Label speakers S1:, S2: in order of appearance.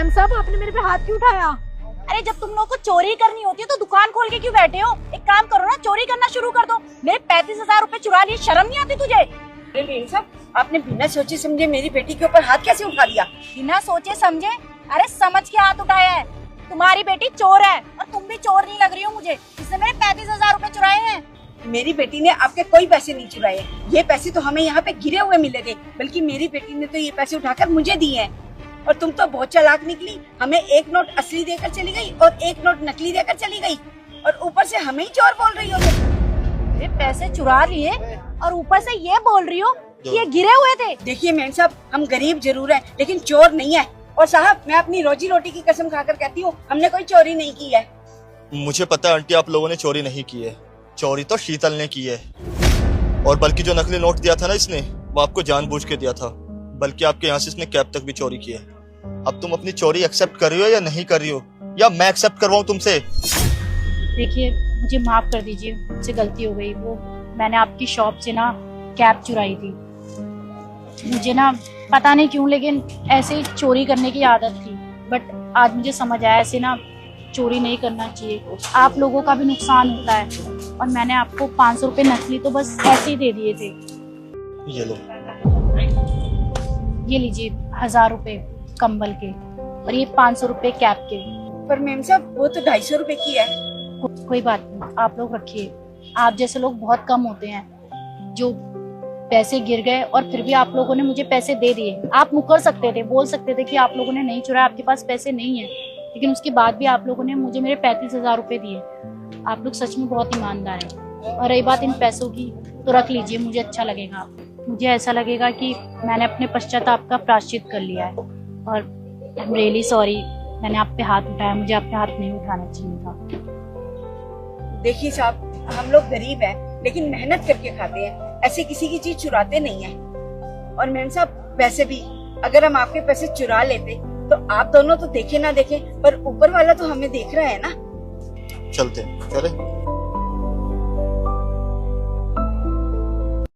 S1: Ma'am साहब, आपने मेरे पे हाथ क्यों उठाया?
S2: अरे जब तुम लोग को चोरी करनी होती है तो दुकान खोल के क्यों बैठे हो? एक काम करो ना, चोरी करना शुरू कर दो। मेरे 35,000 रूपए चुरा लिए, शर्म नहीं आती तुझे?
S3: अरे मेम साहब, आपने बिना सोचे समझे मेरी बेटी के ऊपर हाथ कैसे उठा दिया?
S2: बिना सोचे समझे? अरे समझ के हाथ उठाया है। तुम्हारी बेटी चोर है और तुम भी चोर नहीं लग रही हो मुझे, जिसने मेरे 35,000 रूपए चुराए हैं।
S3: मेरी बेटी ने आपके कोई पैसे नहीं चुराए। ये पैसे तो हमें यहाँ पे गिरे हुए मिले थे, बल्कि मेरी बेटी ने तो ये पैसे उठाकर मुझे दिए हैं। और तुम तो बहुत चालाक निकली, हमें एक नोट असली देकर चली गई और एक नोट नकली देकर चली गई, और ऊपर से हमें ही चोर बोल रही हो तुम।
S2: ये पैसे चुरा लिए और ऊपर से ये बोल रही हो कि ये गिरे हुए थे।
S3: देखिए मैम साहब, हम गरीब जरूर हैं, लेकिन चोर नहीं है। और साहब, मैं अपनी रोजी रोटी की कसम खाकर कहती हूँ, हमने कोई चोरी नहीं की है।
S4: मुझे पता है आंटी, आप लोगों ने चोरी नहीं की है। चोरी तो शीतल ने की है, और बल्कि जो नकली नोट दिया था ना इसने, वो आपको जानबूझ के दिया था। बल्कि आपके यहाँ से इसने कैब तक भी चोरी की है। अब तुम अपनी चोरी एक्सेप्ट कर रही हो या नहीं कर रही हो, या मैं एक्सेप्ट करवाऊं तुमसे?
S5: देखिए, मुझे माफ कर दीजिए, मुझसे गलती हो गई। वो मैंने आपकी शॉप से ना कैब चुराई थी। मुझे ना पता नहीं क्यों, लेकिन ऐसे ही चोरी करने की आदत थी। बट आज मुझे समझ आया, ऐसे ना चोरी नहीं करना चाहिए। आप लोगों का भी नुकसान होता है। और मैंने आपको 500 रुपये नकली तो बस ऐसे ही दे दिए थे।
S4: ये लो,
S5: ये लीजिए 1000 रुपये कंबल के, और ये 500 रुपये कैब के।
S3: पर मैम साहब, वो तो 250 रुपए की है।
S5: कोई बात नहीं, आप लोग रखिए। आप जैसे लोग बहुत कम होते हैं जो पैसे गिर गए और फिर भी आप लोगों ने मुझे पैसे दे दिए। आप मुकर सकते थे, बोल सकते थे कि आप लोगों ने नहीं चुराया, आपके पास पैसे नहीं है, लेकिन उसके बाद भी आप लोगों ने मुझे मेरे 35,000 रुपये दिए। आप लोग सच में बहुत ईमानदार हैं। और रही बात इन पैसों की, तो रख लीजिए, मुझे अच्छा लगेगा। मुझे ऐसा लगेगा कि मैंने अपने पश्चाताप का प्रायश्चित कर लिया है। और आई एम रियली सॉरी, मैंने आप पे हाथ उठाया, मुझे आप पे हाथ नहीं उठाना चाहिए था।
S3: देखिए साहब, हम लोग गरीब हैं, लेकिन मेहनत करके खाते हैं, ऐसे किसी की चीज चुराते नहीं हैं। और मैम साहब, वैसे भी अगर हम आपके पैसे चुरा लेते तो आप दोनों तो देखे ना देखे, पर ऊपर वाला तो हमें देख रहा है ना।
S4: चलते हैं। चले।